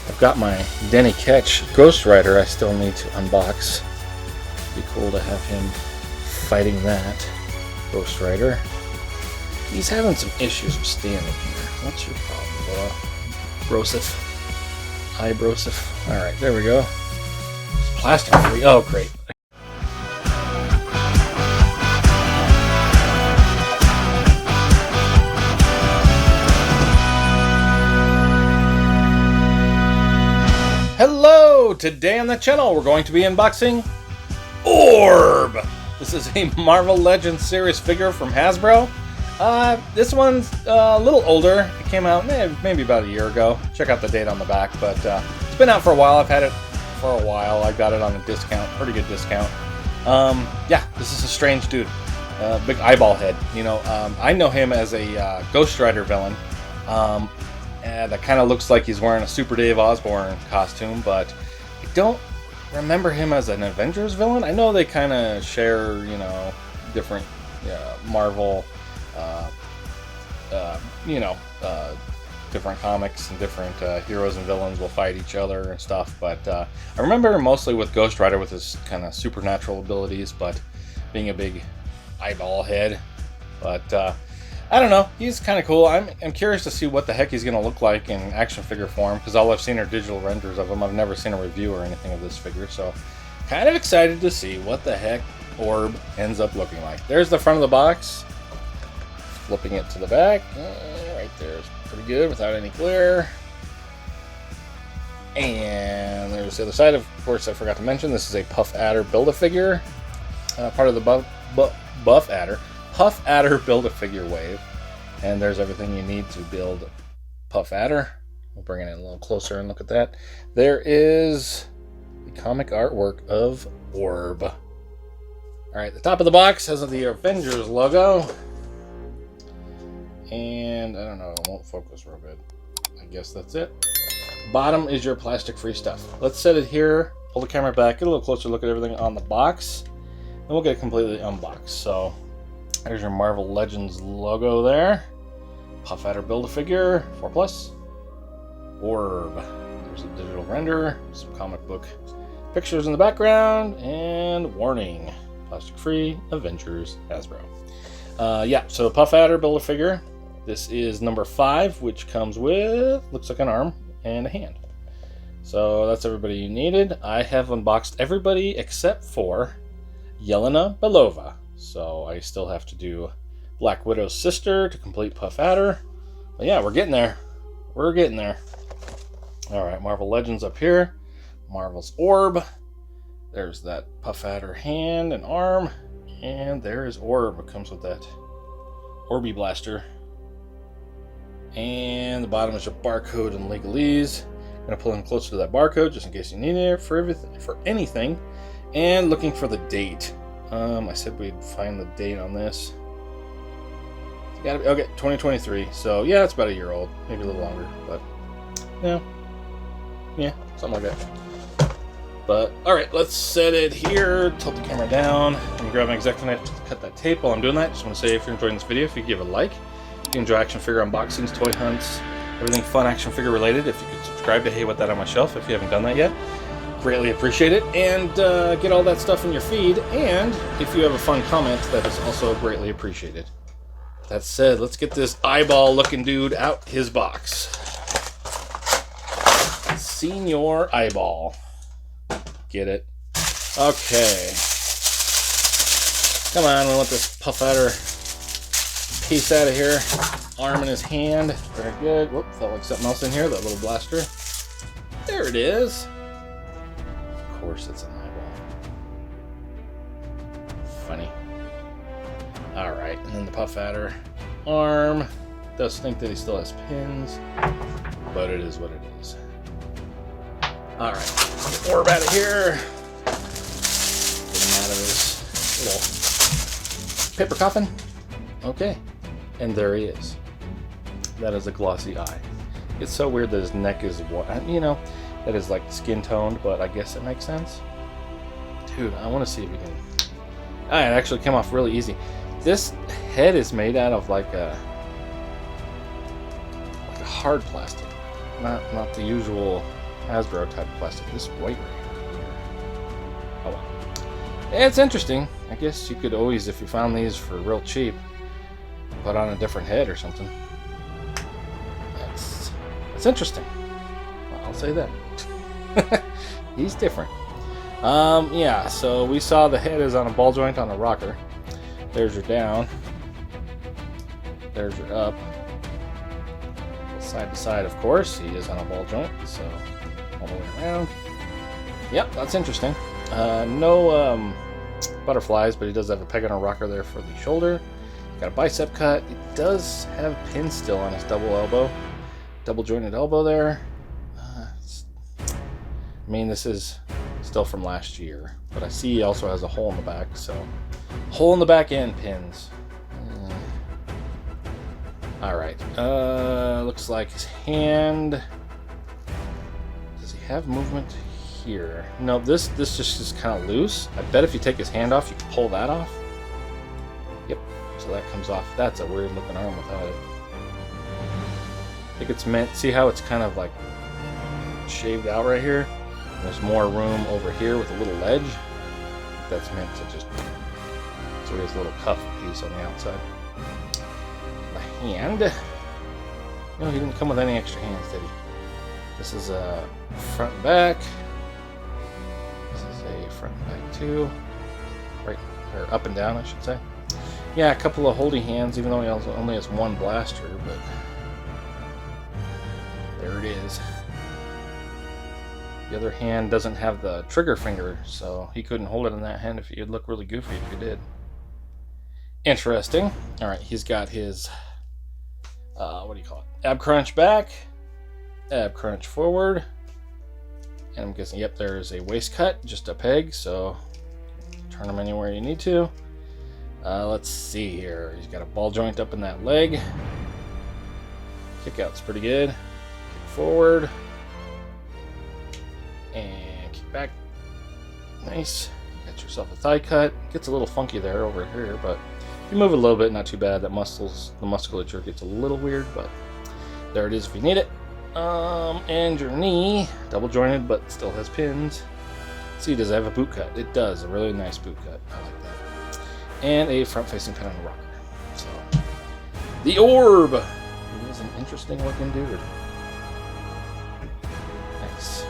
I've got my Denny Ketch Ghost Rider I still need to unbox. Be cool to have him fighting that Ghost Rider. He's having some issues with standing here. What's your problem, Broseph? Hi, Broseph. Alright, there we go. It's plastic free. Oh, great. Hello! Today on the channel we're going to be unboxing ORB! This is a Marvel Legends series figure from Hasbro. This one's a little older. It came out maybe about a year ago. Check out the date on the back, but it's been out for a while. I've had it for a while. I got it on a discount, pretty good discount. Yeah, this is a strange dude. Big eyeball head. You know, I know him as a Ghost Rider villain. That kind of looks like he's wearing a Super Dave Osborne costume, but I don't remember him as an Avengers villain. I know they kind of share, you know, different Marvel, different comics and different heroes and villains will fight each other and stuff. But I remember mostly with Ghost Rider with his kind of supernatural abilities, but being a big eyeball head. But I don't know. He's kind of cool. I'm curious to see what the heck he's going to look like in action figure form, because all I've seen are digital renders of him. I've never seen a review or anything of this figure, so kind of excited to see what the heck ORB ends up looking like. There's the front of the box. Flipping it to the back. Right there is pretty good without any glare. And there's the other side. Of course, I forgot to mention, this is a Puff Adder Build-A-Figure. Part of the Puff Adder Build-A-Figure wave. And there's everything you need to build Puff Adder. We'll bring it in a little closer and look at that. There is the comic artwork of ORB. Alright, the top of the box has the Avengers logo. And I don't know, it won't focus real good. I guess that's it. Bottom is your plastic-free stuff. Let's set it here, pull the camera back, get a little closer look at everything on the box, and we'll get it completely unboxed. So there's your Marvel Legends logo there. Puff Adder Build-A-Figure, 4+. ORB. There's a digital render, some comic book pictures in the background, and warning. Plastic-free, Avengers, Hasbro. Yeah, so Puff Adder Build-A-Figure. This is number 5, which comes with, looks like an arm and a hand. So that's everybody you needed. I have unboxed everybody except for Yelena Belova. So I still have to do Black Widow's sister to complete Puff Adder. But yeah, we're getting there. We're getting there. Alright, Marvel Legends up here. Marvel's ORB. There's that Puff Adder hand and arm. And there is ORB. It comes with that Orby blaster. And the bottom is your barcode and legalese. I'm going to pull in closer to that barcode just in case you need it for anything. And looking for the date. I said we'd find the date on this. It's gotta be, okay, 2023. So yeah, it's about a year old, maybe a little longer, but yeah, something like that. But all right, let's set it here. Tilt the camera down. I'm gonna grab my X-Acto knife to cut that tape. While I'm doing that, just want to say if you're enjoying this video, if you give it a like, if you enjoy action figure unboxings, toy hunts, everything fun action figure related, if you could subscribe to Hey What That on my shelf if you haven't done that yet. Greatly appreciate it, and get all that stuff in your feed, and if you have a fun comment, that is also greatly appreciated. That said, let's get this eyeball looking dude out his box. Senior Eyeball. Get it? Okay. Come on, we want this Puff Adder piece out of here. Arm in his hand. Very good. Whoop, felt like something else in here, that little blaster. There it is. Of course it's an eyeball. Funny. Alright, and then the Puff Adder arm. Does think that he still has pins, but it is what it is. Alright, get ORB out of here. Get him out of his little paper coffin. Okay, and there he is. That is a glossy eye. It's so weird that his neck is white, you know, that is like skin toned, but I guess it makes sense. Dude, I want to see if we can. Ah, it actually came off really easy. This head is made out of like a hard plastic, not the usual Hasbro type of plastic. This white right here. Oh well. It's interesting. I guess you could always, if you found these for real cheap, put on a different head or something. That's interesting. I'll say that. He's different. Yeah, so we saw the head is on a ball joint on a rocker. There's your down. There's your up. Side to side, of course. He is on a ball joint, so all the way around. Yep, that's interesting. No butterflies, but he does have a peg on a rocker there for the shoulder. Got a bicep cut. It does have pins still on his double elbow. Double jointed elbow there. I mean, this is still from last year, but I see he also has a hole in the back, so hole in the back and pins. All right. Looks like his hand. Does he have movement here? No, this just is kind of loose. I bet if you take his hand off, you can pull that off. Yep. So that comes off. That's a weird looking arm without it. I think it's meant. See how it's kind of like shaved out right here? There's more room over here with a little ledge. That's meant to just. So he has a little cuff piece on the outside. The hand. No, he didn't come with any extra hands, did he? This is a front and back. This is a front and back too. Right, or up and down, I should say. Yeah, a couple of holding hands, even though he also only has one blaster, but there it is. The other hand doesn't have the trigger finger, so he couldn't hold it in that hand. If it'd look really goofy if he did. Interesting. All right, he's got his what do you call it? Ab crunch back, ab crunch forward, and I'm guessing, yep, there's a waist cut, just a peg, so turn them anywhere you need to. Let's see here. He's got a ball joint up in that leg. Kick out's pretty good. Kick forward. And kick back. Nice. Got yourself a thigh cut. Gets a little funky there over here, but if you move it a little bit, not too bad. The musculature gets a little weird, but there it is if you need it. And your knee, double jointed, but still has pins. See, does it have a boot cut? It does. A really nice boot cut. I like that. And a front-facing pin on the rocker. So, the Orb. He is an interesting looking dude. Nice.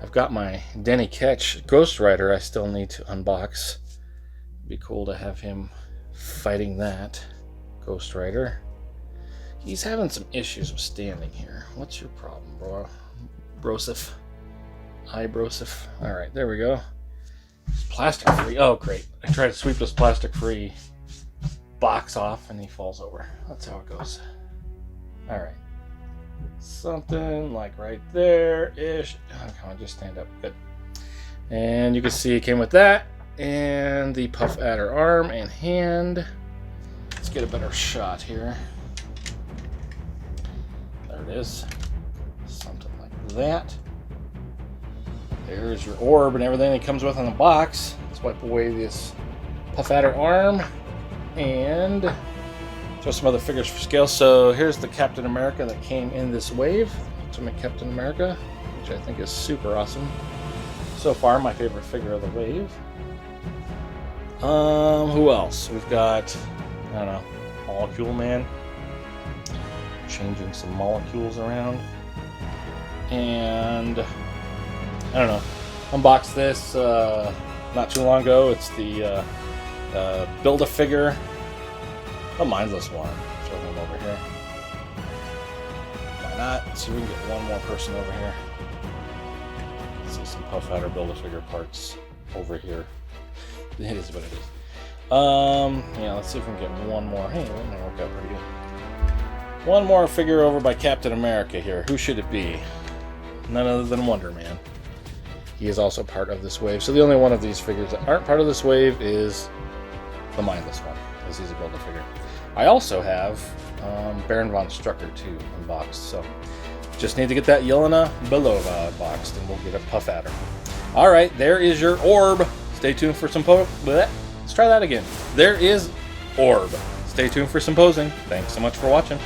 I've got my Denny Ketch Ghost Rider I still need to unbox. It'd be cool to have him fighting that Ghost Rider. He's having some issues with standing here. What's your problem, bro? Broseph. Broseph. Alright, there we go. It's plastic free. Oh, great. I tried to sweep this plastic free box off and he falls over. That's how it goes. Alright. Something like right there-ish. Come on, just stand up. Good. And you can see it came with that. And the Puff Adder arm and hand. Let's get a better shot here. There it is. Something like that. There's your orb and everything that comes with in the box. Let's wipe away this Puff Adder arm and show some other figures for scale. So here's the Captain America that came in this wave. Ultimate Captain America, which I think is super awesome. So far, my favorite figure of the wave. Who else? We've got, I don't know, Molecule Man. Changing some molecules around. And I don't know. Unboxed this not too long ago. It's the Build-A-Figure, a mindless one. Throw him over here. Why not? Let's see if we can get one more person over here. Let's see some Puff Adder Build-A-Figure parts over here. It is what it is. Yeah, let's see if we can get one more. Hey, that might work out pretty good. One more figure over by Captain America here. Who should it be? None other than Wonder Man. He is also part of this wave. So the only one of these figures that aren't part of this wave is the mindless one, as he's a Build-A-Figure. I also have Baron von Strucker too unboxed. So just need to get that Yelena Belova boxed, and we'll get a Puff Adder. All right, there is your Orb. Stay tuned for some Let's try that again. There is Orb. Stay tuned for some posing. Thanks so much for watching.